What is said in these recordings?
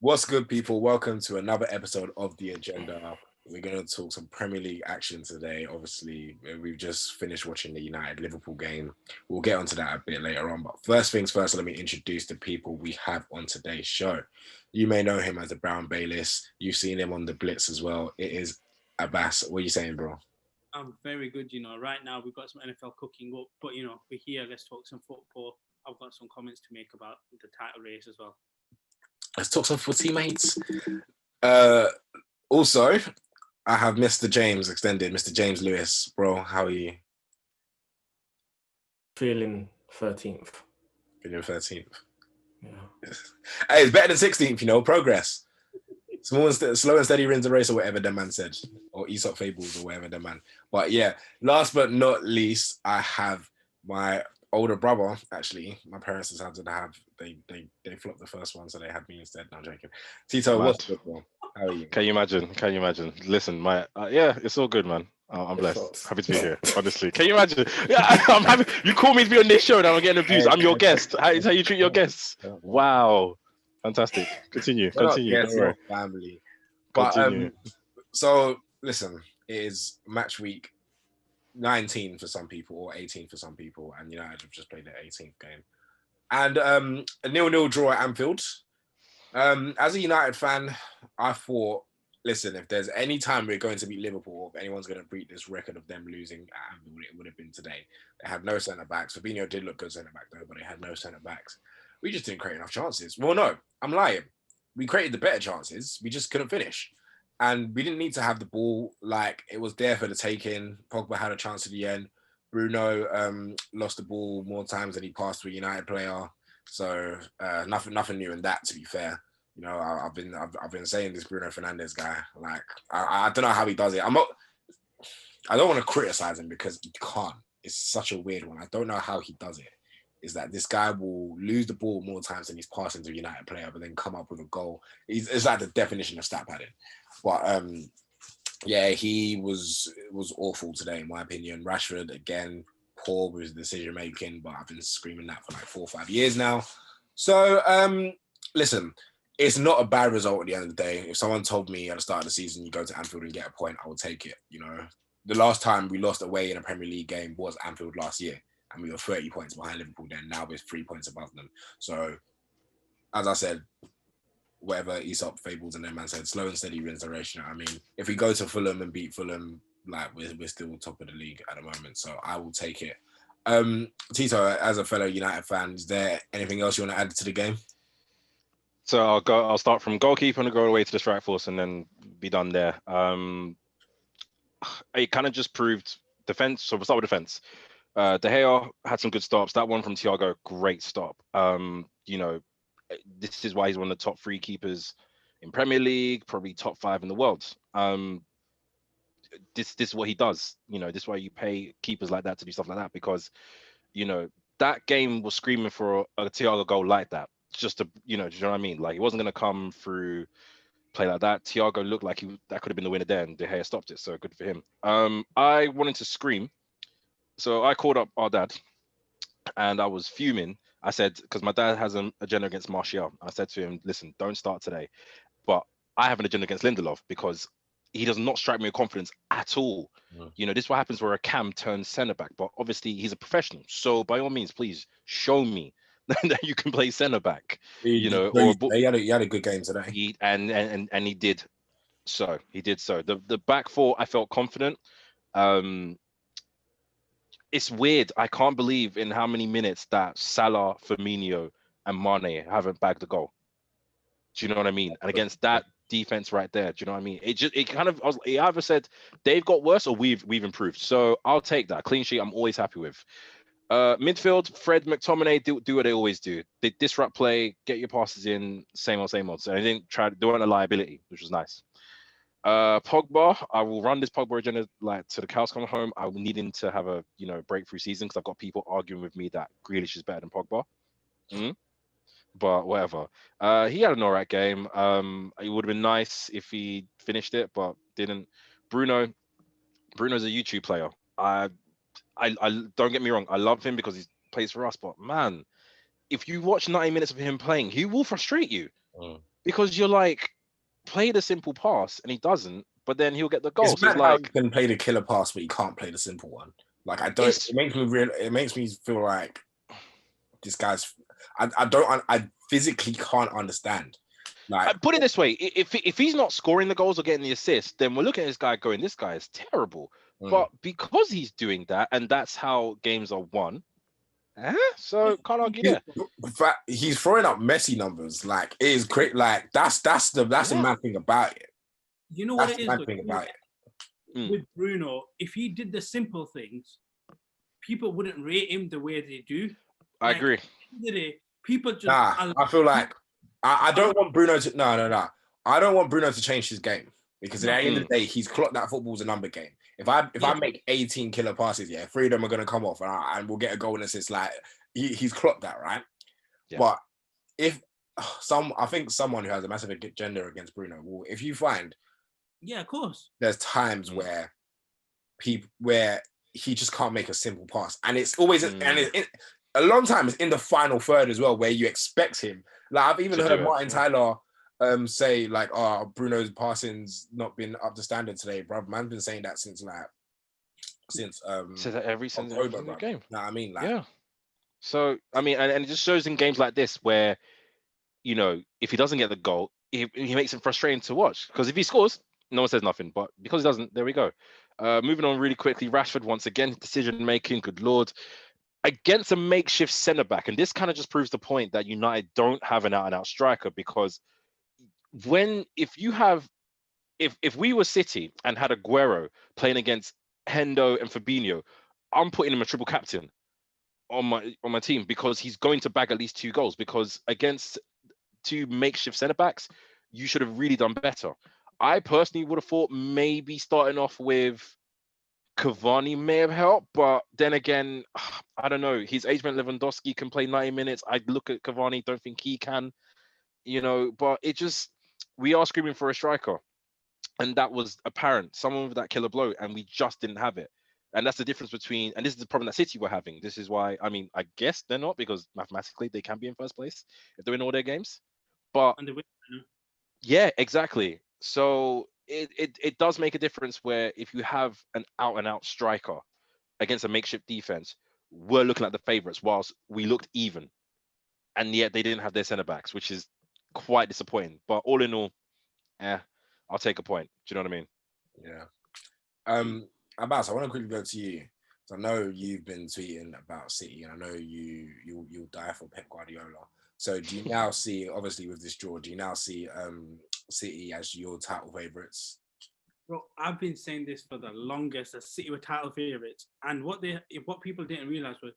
What's good, people? Welcome to another episode of The Agenda. We're going to talk some Premier League action today. Obviously, we've just finished watching the United-Liverpool game. We'll get onto that a bit later on. But first things first, let me introduce the people we have on today's show. You may know him as the Brown Bayless. You've seen him on the Blitz as well. It is Abbas. What are you saying, bro? I'm very good. Right now we've got some NFL cooking up, but we're here. Let's talk some football. I've got some comments to make about the title race as well. Let's talk some footy, mates. Also, I have Mr. James extended, Mr. James Lewis. Bro, how are you? Feeling 13th. Feeling 13th. Yeah. Hey, it's better than 16th, progress. Slow and steady wins the race, or whatever the man said, or Aesop fables, or whatever the man. But yeah, last but not least, I have my older brother. Actually, my parents decided to have they flopped the first one, so they had me instead. No, I'm joking. Tito, what's good, bro? How are you? Can you imagine? Listen, it's all good, man. I'm blessed. Happy to be here. Honestly, can you imagine? Yeah, I'm happy. You call me to be on this show, and I'm getting abused. I'm your guest. How you treat your guests? Wow. Fantastic. Continue. Yes, your family. But so listen, it is match week 19 for some people or 18 for some people, and United have just played their 18th game, and a 0-0 draw at Anfield. As a United fan, I thought, listen, if there's any time we're going to beat Liverpool, or if anyone's going to beat this record of them losing at Anfield, it would have been today. They had no centre backs. Fabinho did look good centre back though, but they had no centre backs. We just didn't create enough chances. Well, no, I'm lying. We created the better chances. We just couldn't finish. And we didn't need to have the ball. Like, it was there for the taking. Pogba had a chance at the end. Bruno lost the ball more times than he passed to a United player. So nothing new in that, to be fair. I've been saying this Bruno Fernandes guy. Like, I don't know how he does it. I don't want to criticize him because he can't. It's such a weird one. I don't know how he does it. Is that this guy will lose the ball more times than he's passing to a United player, but then come up with a goal. It's like the definition of stat padding. But yeah, he was awful today, in my opinion. Rashford, again, poor with his decision making, but I've been screaming that for like 4 or 5 years now. So listen, it's not a bad result at the end of the day. If someone told me at the start of the season you go to Anfield and get a point, I would take it. The last time we lost away in a Premier League game was Anfield last year. And we were 30 points behind Liverpool then. Now we're 3 points above them. So, as I said, whatever Aesop fables and their man said, slow and steady wins the race. I mean, if we go to Fulham and beat Fulham, like we're still top of the league at the moment. So I will take it. Tito, as a fellow United fan, is there anything else you want to add to the game? So I'll start from goalkeeper and go away to the strike force and then be done there. It kind of just proved defense. So we'll start with defense. De Gea had some good stops. That one from Thiago, great stop. This is why he's one of the top 3 keepers in Premier League, probably top 5 in the world. This is what he does. This is why you pay keepers like that to do stuff like that, because that game was screaming for a Thiago goal like that. Just to, do you know what I mean? Like, he wasn't going to come through play like that. Thiago looked like that could have been the winner there, and De Gea stopped it. So good for him. I wanted to scream. So I called up our dad and I was fuming. I said, because my dad has an agenda against Martial. I said to him, listen, don't start today. But I have an agenda against Lindelof because he does not strike me with confidence at all. This is what happens where a cam turns centre back. But obviously he's a professional. So by all means, please show me that you can play centre back. He had a good game today. He did. So he did so. The back four, I felt confident. It's weird. I can't believe in how many minutes that Salah, Firmino, and Mane haven't bagged a goal. Do you know what I mean? And against that defense right there, do you know what I mean? It either said they've got worse or we've improved. So I'll take that clean sheet. I'm always happy with. Midfield, Fred, McTominay do what they always do. They disrupt play, get your passes in, same old. So they didn't they weren't a liability, which was nice. Pogba, I will run this Pogba agenda like to the cows come home. I will need him to have a breakthrough season because I've got people arguing with me that Grealish is better than Pogba. But whatever. He had an alright game. It would have been nice if he finished it, but didn't. Bruno's a YouTube player. I don't get me wrong. I love him because he plays for us. But man, if you watch 90 minutes of him playing, he will frustrate you. because you're like, play the simple pass, and he doesn't, but then he'll get the goal. It's So mad it's how like, you can play the killer pass, but you can't play the simple one. Like I don't. It makes me real. It makes me feel like this guy's. I physically can't understand. Like, put it this way: if he's not scoring the goals or getting the assists, then we're looking at this guy going, "This guy is terrible." But because he's doing that, and that's how games are won, so can't argue there. He's throwing up Messi numbers. Like it is great. Like that's the mad thing about it. You know what it is? That's the mad thing about it. With Bruno, if he did the simple things, people wouldn't rate him the way they do. I agree. People just. I feel like I don't want Bruno to. No. I don't want Bruno to change his game because at the end of the day, he's clocked that football's a number game. If I make 18 killer passes, 3 of them are gonna come off, and we'll get a goal and assist. Like he's clocked that, right? Yeah. But if I think someone who has a massive agenda against Bruno will, if you find, of course, there's times where he just can't make a simple pass, and it's always a long time it's in the final third as well, where you expect him. Like I've even heard Martin Tyler say like, "Oh, Bruno's passing's not been up to standard today, bro." Man's been saying that since that every single game. No, I mean, like, yeah. So I mean, and it just shows in games like this where, you know, if he doesn't get the goal, he makes it frustrating to watch, because if he scores, no one says nothing. But because he doesn't, there we go. Moving on really quickly, Rashford once again, decision making, good lord, against a makeshift centre back, and this kind of just proves the point that United don't have an out and out striker, because if we were City and had Aguero playing against Hendo and Fabinho, I'm putting him a triple captain on my team, because he's going to bag at least 2 goals, because against 2 makeshift centre backs, you should have really done better. I personally would have thought maybe starting off with Cavani may have helped, but then again, I don't know. His age meant Lewandowski can play 90 minutes. I look at Cavani, don't think he can, you know, but we are screaming for a striker. And that was apparent, someone with that killer blow, and we just didn't have it. And that's the difference between, and this is the problem that City were having. This is why, I mean, I guess they're not, because mathematically they can be in first place if they win all their games. But yeah, exactly. So it does make a difference where if you have an out and out striker against a makeshift defense, we're looking at the favourites whilst we looked even. And yet they didn't have their centre backs, which is quite disappointing. But all in all, I'll take a point. Do you know what I mean? Yeah. Abbas, I want to quickly go to you. So I know you've been tweeting about City, and I know you'll die for Pep Guardiola. So do you now see, obviously with this draw, do you now see City as your title favourites? Bro, I've been saying this for the longest, that City were title favourites. And what people didn't realise was,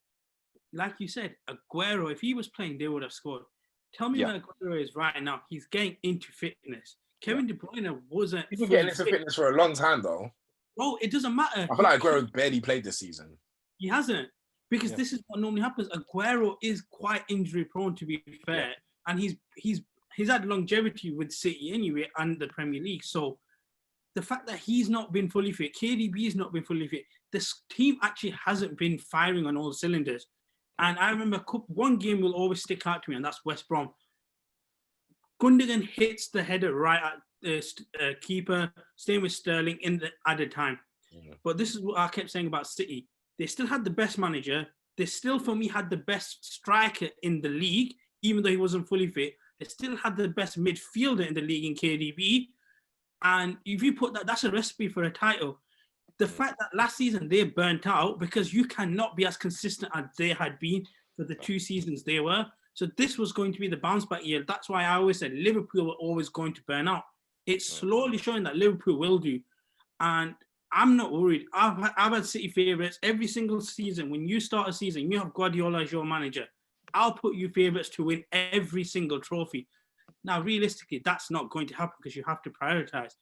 like you said, Aguero, if he was playing, they would have scored. Tell me where Aguero is right now. He's getting into fitness. Kevin De Bruyne wasn't. He's been getting into fitness for a long time, though. Bro, it doesn't matter. I feel like Aguero barely played this season. He hasn't, because this is what normally happens. Aguero is quite injury prone, to be fair, and he's had longevity with City anyway and the Premier League. So the fact that he's not been fully fit, KDB's not been fully fit, this team actually hasn't been firing on all cylinders. And I remember one game will always stick out to me, and that's West Brom. Gundogan hits the header right at the keeper, staying with Sterling in the added time. But this is what I kept saying about City. They still had the best manager. They still, for me, had the best striker in the league, even though he wasn't fully fit. They still had the best midfielder in the league in KDB. And if you put that's a recipe for a title. The fact that last season they burnt out, because you cannot be as consistent as they had been for the 2 seasons they were. So this was going to be the bounce back year. That's why I always said Liverpool were always going to burn out. It's slowly showing that Liverpool will do. And I'm not worried. I've had City favourites every single season. When you start a season, you have Guardiola as your manager. I'll put you favourites to win every single trophy. Now, realistically, that's not going to happen, because you have to prioritise.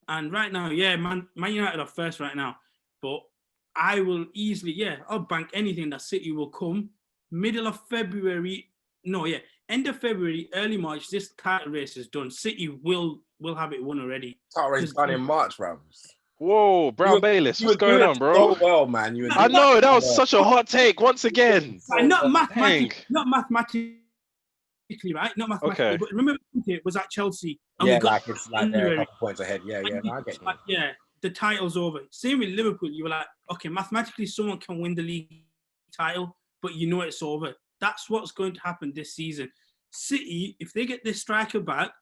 And right now, Man United are first right now. But I will easily, I'll bank anything that City will come middle of February. End of February, early March, this title race is done. City will have it won already. Title race done in March, bro. Whoa, Brown Bayliss, what's going on, bro? So well, man. I know, that was such a hot take once again. Not mathematically right? Not mathematically, but remember it was at Chelsea. And Yeah, we got like it's like they're a couple points ahead. Yeah, no, I get you. like, yeah, the title's over. Same with Liverpool. You were like, okay, mathematically, someone can win the league title, but you know it's over. That's what's going to happen this season. City, if they get this striker back,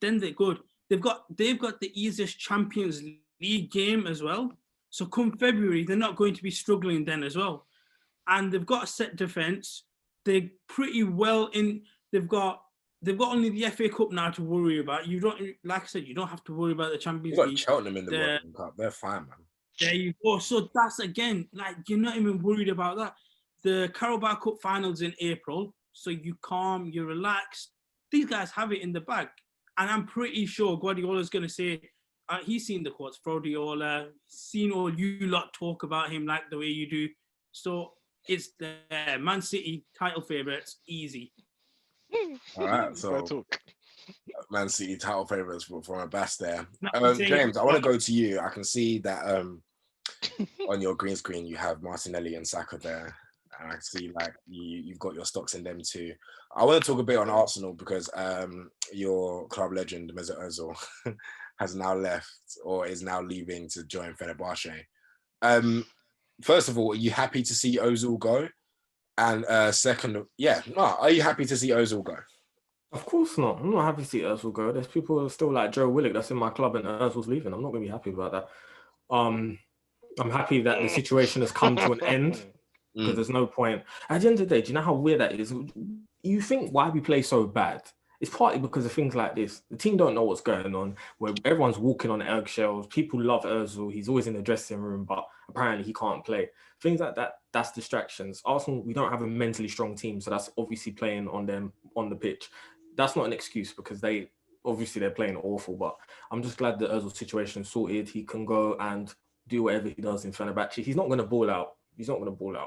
then they're good. They've got the easiest Champions League game as well. So come February, they're not going to be struggling then as well. And they've got a set defense. They're pretty well in. They've got only the FA Cup now to worry about. You don't, like I said, you don't have to worry about the Champions League. You've got Cheltenham in the World Cup. They're fine, man. There you go. So that's again, like, you're not even worried about that. The Carabao Cup finals in April, so you calm, you're relaxed. These guys have it in the bag, and I'm pretty sure Guardiola's going to say he's seen the quotes. Guardiola, seen all you lot talk about him like the way you do. So it's there. Man City title favourites, easy. All right, so Man City title favourites from Abbas there. James, I want to go to you. I can see that on your green screen you have Martinelli and Saka there, and I can see like you've got your stocks in them too. I want to talk a bit on Arsenal because your club legend Mesut Ozil has now left or is now leaving to join Fenerbahce. First of all, are you happy to see Ozil go? And second, are you happy to see Ozil go? Of course not. I'm not happy to see Ozil go. There's people still like Joe Willock that's in my club and Ozil's leaving. I'm not going to be happy about that. I'm happy that the situation has come to an end because there's no point. At the end of the day, do you know how weird that is? You think why we play so bad? It's partly because of things like this. The team don't know what's going on, where everyone's walking on eggshells. People love Ozil. He's always in the dressing room, but apparently he can't play. Things like that, that's distractions. Arsenal, we don't have a mentally strong team, so that's obviously playing on them on the pitch. That's not an excuse because they're playing awful, but I'm just glad that Ozil's situation is sorted. He can go and do whatever he does in Fenerbahce. He's not going to ball out.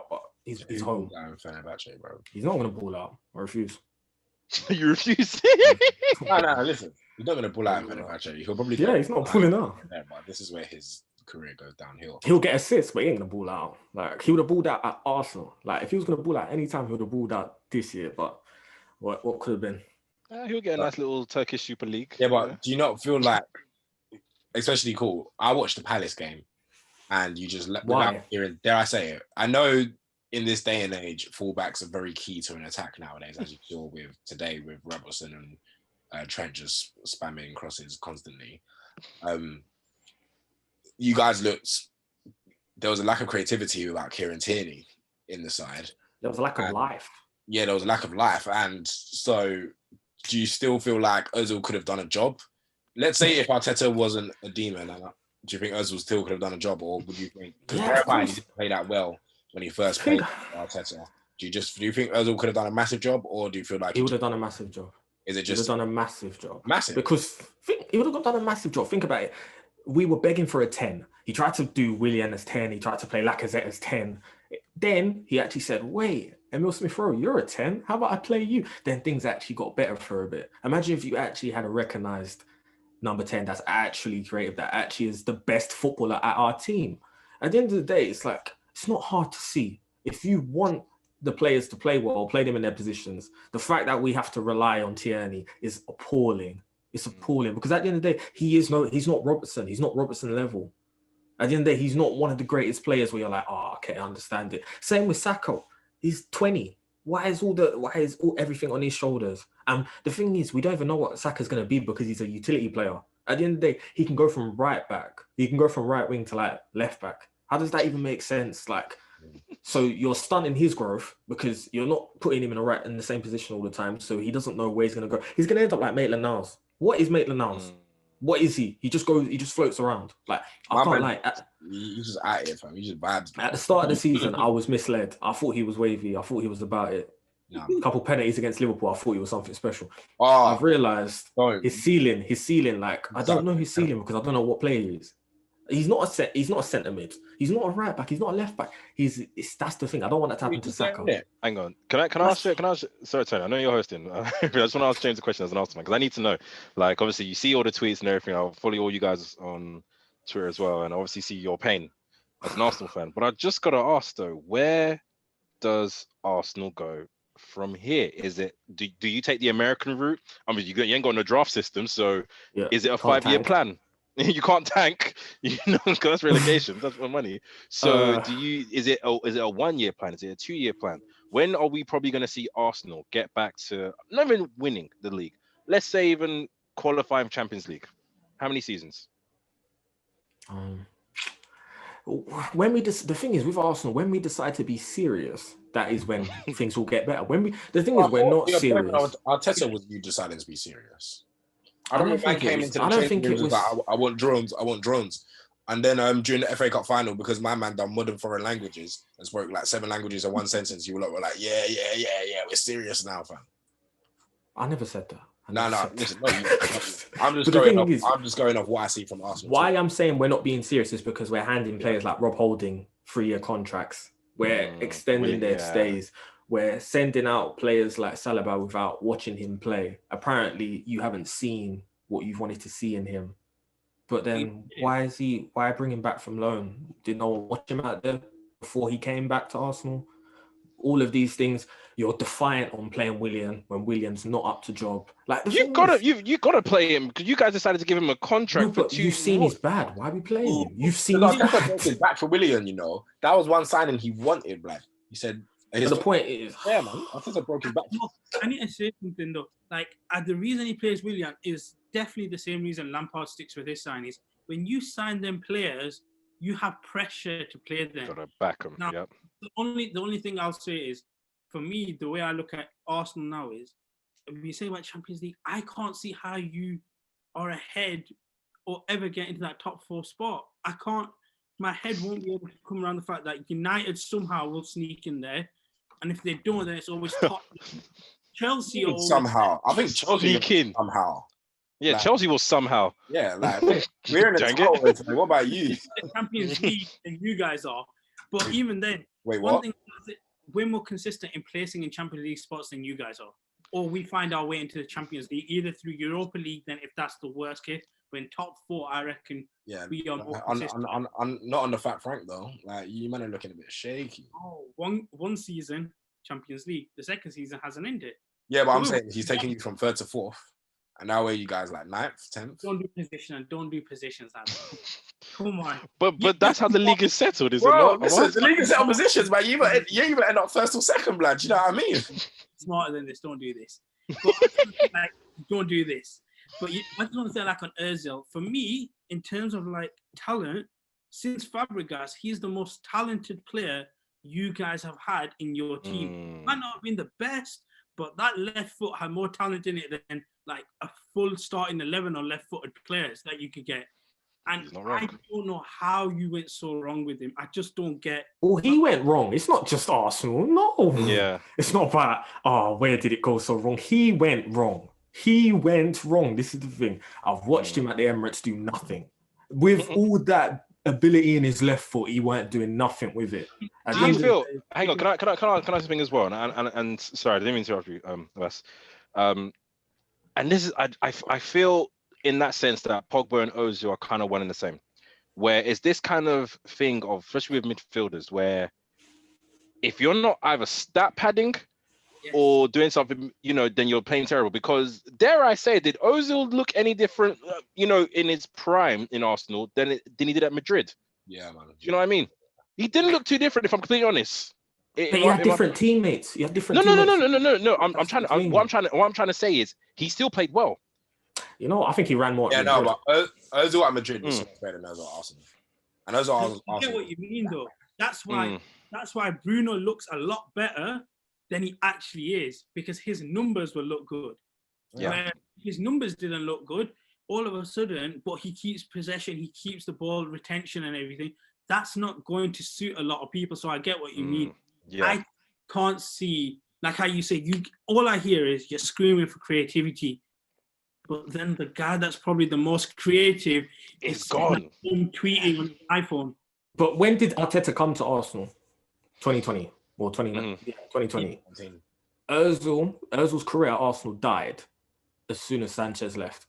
But he's home. In Fenerbahce, bro. He's not going to ball out. I refuse. You refuse? No, listen. He's not going to pull out in Fenerbahce. He'll probably he's not pulling out. Yeah, but this is where his career goes downhill. He'll get assists, but he ain't going to ball out. Like, he would have balled out at Arsenal. Like, if he was going to ball out any time, he would have balled out this year. But what could have been? He'll get a nice little Turkish Super League. Yeah, but do you not feel like, especially cool? I watched the Palace game, and you just without hearing, dare I say it? I know in this day and age, fullbacks are very key to an attack nowadays, as you saw with today with Robertson and Trent just spamming crosses constantly. You guys looked. There was a lack of creativity about Kieran Tierney in the side. There was a lack of life. Yeah, there was a lack of life, and so. Do you still feel like Ozil could have done a job? Let's say if Arteta wasn't a demon, do you think Ozil still could have done a job, or would you think because he didn't play that well when he first played Arteta? Do you think Ozil could have done a massive job, or do you feel like he would have done a massive job? Is it just done a massive job? Massive, because he would have done a massive job. Think about it. We were begging for a 10. He tried to do Willian as 10. He tried to play Lacazette as 10. Then he actually said, "Wait, Emil Smith-Rowe, you're a 10. How about I play you?" Then things actually got better for a bit. Imagine if you actually had a recognised number 10 that's actually creative, that actually is the best footballer at our team. At the end of the day, it's like, it's not hard to see. If you want the players to play well, play them in their positions, the fact that we have to rely on Tierney is appalling. It's appalling because at the end of the day, he's not Robertson. He's not Robertson level. At the end of the day, he's not one of the greatest players where you're like, oh, okay, I understand it. Same with Saka. He's 20. Why is everything on his shoulders? And the thing is, we don't even know what Saka's going to be because he's a utility player. At the end of the day, he can go from right back. He can go from right wing to like left back. How does that even make sense? Like, so you're stunning his growth because you're not putting him in the same position all the time. So he doesn't know where he's going to go. He's going to end up like Maitland-Niles. What is Maitland-Niles? What is he? He just floats around. Like, I can't lie. You just at it, fam. You just vibes. At the start of the season, I was misled. I thought he was wavy. I thought he was about it. No. A couple penalties against Liverpool, I thought he was something special. I've realised his ceiling. Like, I don't know his ceiling because I don't know what player he is. He's not a centre mid. He's not a right back. He's not a left back. That's the thing. I don't want that to happen to Saka. Hang on. Can I ask you? Sorry, Tony. I know you're hosting. I just want to ask James a question as an Arsenal man because I need to know. Like, obviously, you see all the tweets and everything. I'll follow all you guys on Twitter as well, and obviously see your pain as an Arsenal fan. But I just got to ask though, where does Arsenal go from here? Is it do you take the American route? I mean, you ain't got no draft system, so is it a 5-year plan? You can't tank, because that's relegation. That's for money. So is it a 1-year plan? Is it a 2-year plan? When are we probably going to see Arsenal get back to not even winning the league? Let's say even qualifying for Champions League. How many seasons? The thing is with Arsenal, when we decide to be serious, that is when things will get better. The thing is, we're not serious. Arteta was you deciding to be serious. I remember man came into the changing rooms was like, I want drones. And then during the FA Cup final, because my man done modern foreign languages and spoke like 7 languages in one sentence, you were like, yeah, we're serious now, fam. I never said that. No, listen, I'm just going off what I see from Arsenal. Why I'm saying we're not being serious is because we're handing players like Rob Holding 3-year contracts. We're extending their stays. We're sending out players like Saliba without watching him play. Apparently, you haven't seen what you've wanted to see in him. But then why bring him back from loan? Did no one watch him out there before he came back to Arsenal? All of these things, you're defiant on playing Willian when William's not up to job. Like you gotta play him because you guys decided to give him a contract for 2 You've seen he's bad. Why are we playing him? You've seen he's bad. Back for Willian, that was one signing he wanted, Black. He said. The point is, man, I think I broke his back. I need to say something though. Like, the reason he plays Willian is definitely the same reason Lampard sticks with his signings. When you sign them players, you have pressure to play them. Gotta back them. Now, the only thing I'll say is, for me, the way I look at Arsenal now is, when you say about Champions League, I can't see how you are ahead or ever get into that top 4 spot. I can't. My head won't be able to come around the fact that United somehow will sneak in there. And if they don't, then it's always top. Chelsea somehow. I think Chelsea sneak somehow. Yeah, like, Chelsea will somehow. Yeah, like we're in the title today. What about you? The Champions League, and you guys are. But even then, what? Thing is, we're more consistent in placing in Champions League spots than you guys are. Or we find our way into the Champions League either through Europa League. Then, if that's the worst case, when top 4, I reckon. Yeah, we are more not on the Fat Frank though. Like you man are looking a bit shaky. Oh, one season Champions League, the second season hasn't ended. Yeah, but I'm saying he's taking you from 3rd to 4th, and now where you guys like 9th, 10th. Don't do positions. Come on. But that's how the league is settled, is it not? Listen, the league is settled positions, but you either end up 1st or 2nd, blood. You know what I mean? Smarter than this. Don't do this. But, don't do this. But I just want to say, like on Ozil, for me, in terms of like talent, since Fabregas, he's the most talented player you guys have had in your team. Might not have been the best, but that left foot had more talent in it than like a full starting 11 or left-footed players that you could get. And I don't know how you went so wrong with him. I just don't get. Well, he went wrong. It's not just Arsenal. No. Yeah. It's not about, where did it go so wrong? He went wrong. This is the thing. I've watched him at the Emirates do nothing. With all that ability in his left foot, he weren't doing nothing with it. Do you feel? Hang on, can I speak as well? And sorry, I didn't mean to interrupt you, Abbas. And this is I feel in that sense that Pogba and Ozil are kind of one and the same. Where it's this kind of thing of, especially with midfielders, where if you're not either stat padding or doing something, then you're playing terrible. Because dare I say, did Ozil look any different, in his prime in Arsenal than he did at Madrid? Yeah, man. Do you know what I mean? He didn't look too different, if I'm completely honest. But you had different teammates. You had different. No. What I'm trying to say is he still played well. I think he ran more. Yeah, no, but Ozil at Madrid was so much better than Ozil at Arsenal. And Ozil at Arsenal. I get what you mean, though. That's why Bruno looks a lot better than he actually is, because his numbers will look good. Yeah. Where his numbers didn't look good all of a sudden, but he keeps possession, he keeps the ball retention and everything. That's not going to suit a lot of people. So I get what you mean. Yeah. I can't see, like how you say, all I hear is you're screaming for creativity. But then the guy that's probably the most creative is gone. Tweeting on his iPhone. But when did Arteta come to Arsenal? 2020 or 2020. Ozil's career at Arsenal died as soon as Sanchez left.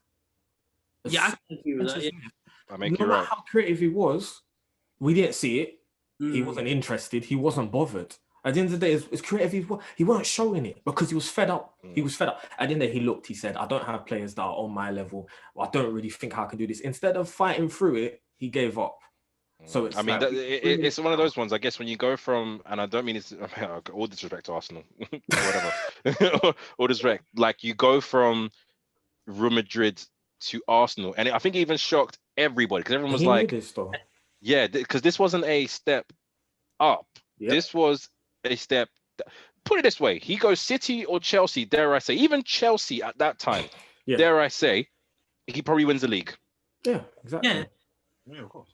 I can agree with that. Yeah. I make no you matter right. how creative he was, we didn't see it. He wasn't interested. He wasn't bothered. At the end of the day, it's creative. He weren't showing it because he was fed up. He was fed up. At the end of the day, he said, I don't have players that are on my level. I don't really think I can do this. Instead of fighting through it, he gave up. So it's it's one of those ones, I guess, when you go from, and I don't mean it's all disrespect to Arsenal, whatever, all disrespect, like you go from Real Madrid to Arsenal, and I think it even shocked everybody because everyone was like, yeah, because this wasn't a step up. Yep. This was a step. Put it this way: he goes City or Chelsea. Dare I say, even Chelsea at that time, dare I say, he probably wins the league. Yeah, exactly. Yeah, of course.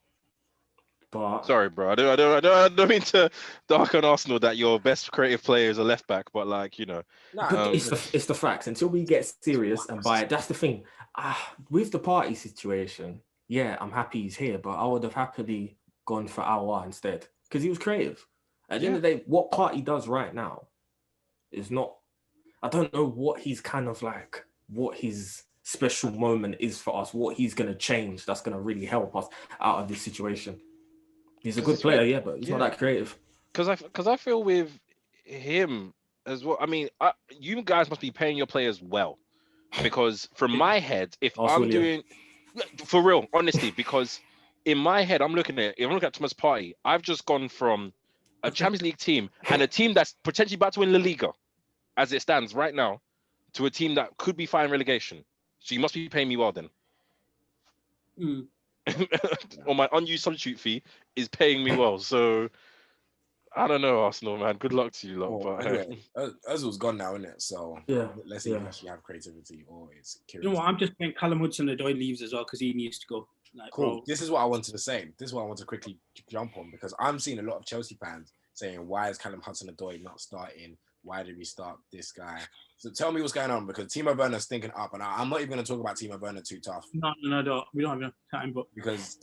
But sorry, bro. I don't mean to dark on Arsenal that your best creative player is a left back, but like it's the facts. Until we get serious and buy it, that's the thing. With the party situation, yeah, I'm happy he's here, but I would have happily gone for Aouar instead because he was creative. At the end of the day, what Party does right now is not. I don't know what he's kind of like, what his special moment is for us, what he's going to change that's going to really help us out of this situation. He's a good player, yeah, but he's not that creative. Because I feel with him as well. I mean, you guys must be paying your players well, because from my head, if I'm doing for real, honestly, because in my head, I'm looking at Thomas Partey. I've just gone from a Champions League team and a team that's potentially about to win La Liga, as it stands right now, to a team that could be fighting relegation. So you must be paying me well then. Or my unused substitute fee is paying me well. So I don't know, Arsenal, man. Good luck to you lot. But anyway, Ozil's gone now, isn't it? So let's see if actually have creativity or it's curious. You know what? I'm just saying Callum Hudson-Odoi leaves as well because he needs to go. Like, cool. Bro. This is what I wanted to say. This is what I want to quickly jump on, because I'm seeing a lot of Chelsea fans saying, why is Callum Hudson-Odoi not starting? Why did we start this guy? So tell me what's going on, because Timo Werner's thinking up, and I'm not even going to talk about Timo Werner too tough. No, we don't have enough time. But because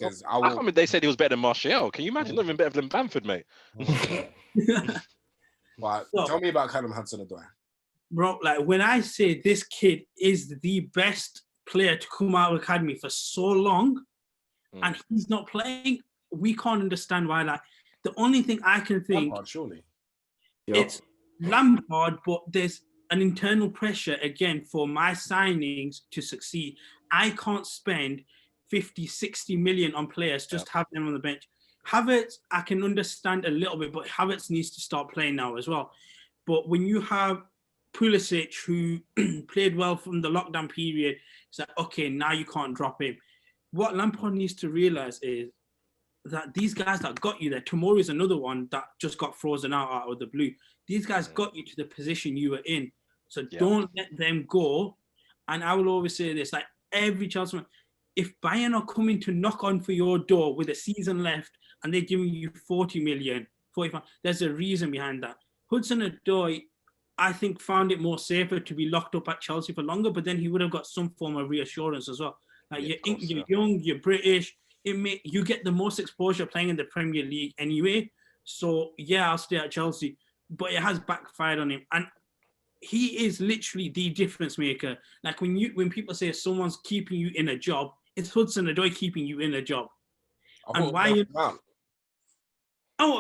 they said he was better than Martial. Can you imagine? Not even better than Bamford, mate. But tell me about Callum Hudson-Odoi. Bro, like when I say this kid is the best player to come out of academy for so long, and he's not playing, we can't understand why. Like the only thing I can think, Lampard, surely. It's Lampard, but there's an internal pressure again for my signings to succeed. I can't spend 50, 60 million on players just have them on the bench. Havertz, I can understand a little bit, but Havertz needs to start playing now as well. But when you have Pulisic, who played well from the lockdown period, it's like, okay, now you can't drop him. What Lampard needs to realize is that these guys that got you there, Tomori is another one that just got frozen out of the blue. These guys got you to the position you were in. So don't let them go. And I will always say this, like every Chelsea man, if Bayern are coming to knock on for your door with a season left and they're giving you 40 million, 45, there's a reason behind that. Hudson-Odoi, I think, found it more safer to be locked up at Chelsea for longer, but then he would have got some form of reassurance as well. Like you're young, you're British, you get the most exposure playing in the Premier League anyway. So I'll stay at Chelsea, but it has backfired on him, and he is literally the difference maker. Like when people say someone's keeping you in a job, it's Hudson-Odoi keeping you in a job. And why?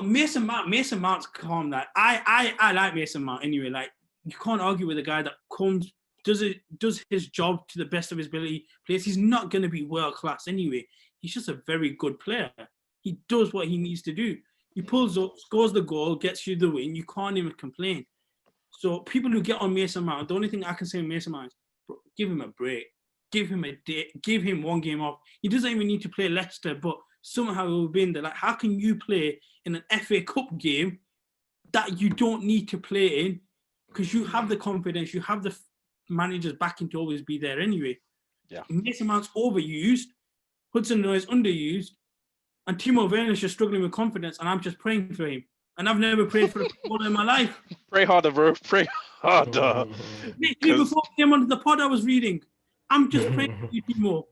Mason Mount. Mason Mount's calm. That I like Mason Mount anyway. Like you can't argue with a guy that does his job to the best of his ability. He's not going to be world class anyway. He's just a very good player. He does what he needs to do. He pulls up, scores the goal, gets you the win. You can't even complain. So people who get on Mason Mount, the only thing I can say Mason Mount is, bro, give him a break. Give him a day. Give him one game off. He doesn't even need to play Leicester, but somehow he'll be in there. Like, how can you play in an FA Cup game that you don't need to play in? Because you have the confidence, you have the managers backing to always be there anyway. Yeah. Mason Mount's overused, Hudson-Odoi is underused, and Timo Werner is just struggling with confidence, and I'm just praying for him. And I've never prayed for a footballer in my life. Pray harder, bro. Pray harder. Before I came onto the pod I was reading, I'm just praying for you, Timo.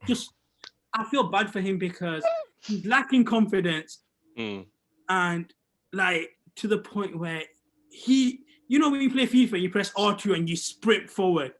I feel bad for him because he's lacking confidence. And like to the point where when you play FIFA, you press R2 and you sprint forward.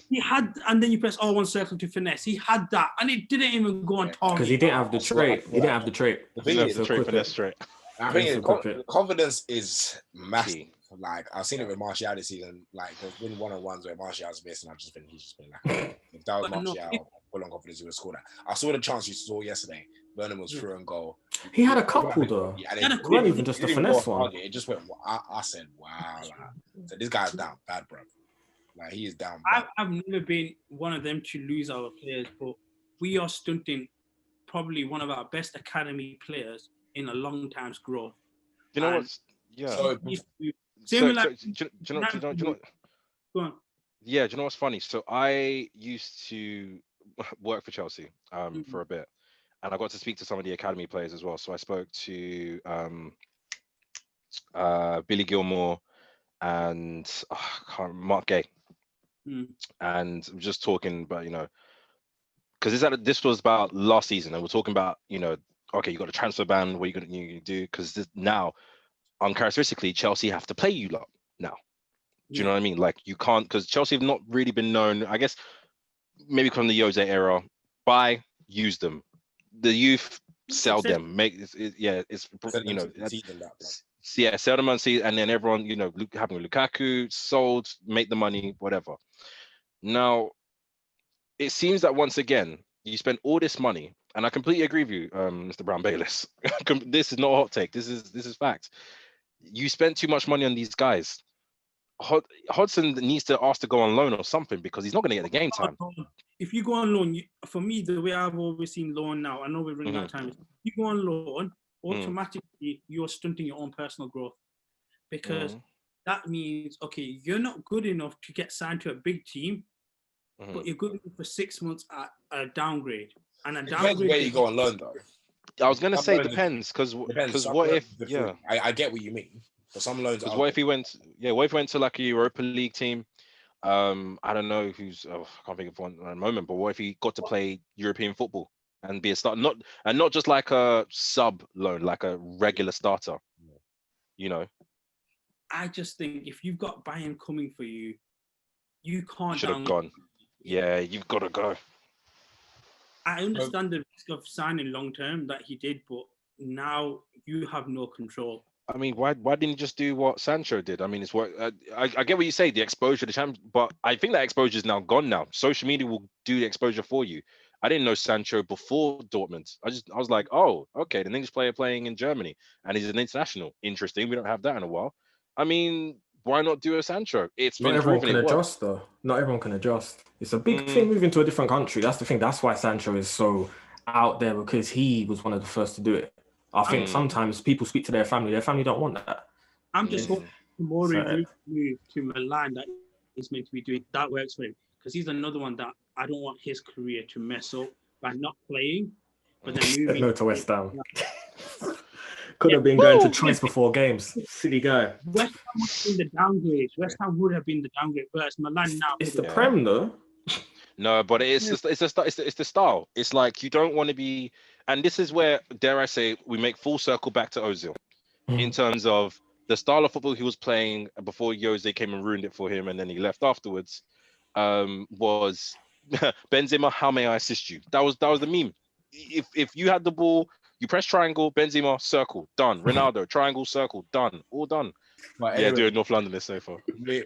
He had, and then you press R1 circle to finesse. He had that, and it didn't even go on target. Because he didn't have the trait. He didn't have the trait. The finesse trait. I think confidence is massive. Like I've seen it with Martial this season. Like there's been one-on-ones where Martial's missed, and he's just been like, if that was Martial, full on confidence, he would score that. I saw the chance you saw yesterday. Werner was through and goal. He had a couple though. Yeah, it wasn't even just a finesse one. It just went. I said, wow. So this guy's down bad, bro. Like he is down bad. I've never been one of them to lose our players, but we are stunting probably one of our best academy players in a long time's growth. You know what? Yeah. So, do you know? Go on. Yeah, do you know what's funny? So I used to work for Chelsea for a bit, and I got to speak to some of the academy players as well. So I spoke to Billy Gilmore and Mark Gay, and just talking about, because this was about last season, and we're talking about, okay, you got a transfer ban. What are you gonna do? Because now, uncharacteristically, Chelsea have to play you lot now. Do you know what I mean? Like you can't, because Chelsea have not really been known, I guess, maybe from the Jose era, use them. The youth, sell them. Sell them on season, and then everyone, having Lukaku sold, make the money, whatever. Now, it seems that once again, you spend all this money, and I completely agree with you, Mr. Brown Bayliss. This is not a hot take. This is fact. You spent too much money on these guys. Hodgson needs to ask to go on loan or something, because he's not going to get the game time. If you go on loan, for me, the way I've always seen loan now, I know we're running out of time. If you go on loan, automatically you're stunting your own personal growth, because that means, okay, you're not good enough to get signed to a big team, but you're good enough for 6 months at a downgrade. And a downgrade. Depends where you go on loan, though. I was going to say depends, because what if? Yeah, I get what you mean. For some loans, what if he went to like a Europa League team? I don't know who's. I can't think of one at the moment. But what if he got to play European football and be a starter, not just like a sub loan, like a regular starter? I just think if you've got Bayern coming for you, you can't. Should have gone. Yeah, you've got to go. I understand the risk of signing long term that he did, but now you have no control. I mean, why didn't you just do what Sancho did? I mean, it's what I get what you say, the exposure to champions, but I think that exposure is now gone now. Social media will do the exposure for you. I didn't know Sancho before Dortmund. I was like, oh, okay, the English player playing in Germany, and he's an international. Interesting. We don't have that in a while. I mean, why not do a Sancho? Not everyone can adjust, though. Not everyone can adjust. It's a big thing moving to a different country. That's the thing. That's why Sancho is so out there, because he was one of the first to do it. I think sometimes people speak to their family don't want that. I'm just hoping Tomori move to Milan that he's meant to be doing. That works for him, because he's another one that I don't want his career to mess up by not playing. But then moving no to West Ham. Could have been going to choice before games. Silly guy. West Ham would have been the downgrade. West Ham would have been the downgrade first. Milan now. It's the Prem though. No, but it's the style. It's like you don't want to be, and this is where, dare I say, we make full circle back to Ozil in terms of the style of football he was playing before Jose came and ruined it for him, and then he left afterwards. Was Benzema, how may I assist you? That was the meme. If you had the ball, you press triangle, Benzema, circle, done. Ronaldo, triangle, circle, done. All done. But anyway, doing North London is so far. We're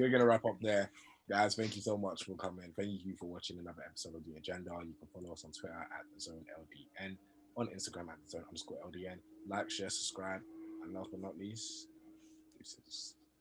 gonna wrap up there. Guys, thank you so much for coming. Thank you for watching another episode of The Agenda. You can follow us on Twitter at the.zoneldn, on Instagram at the.zone_ldn. Like, share, subscribe, and last but not least, deuces.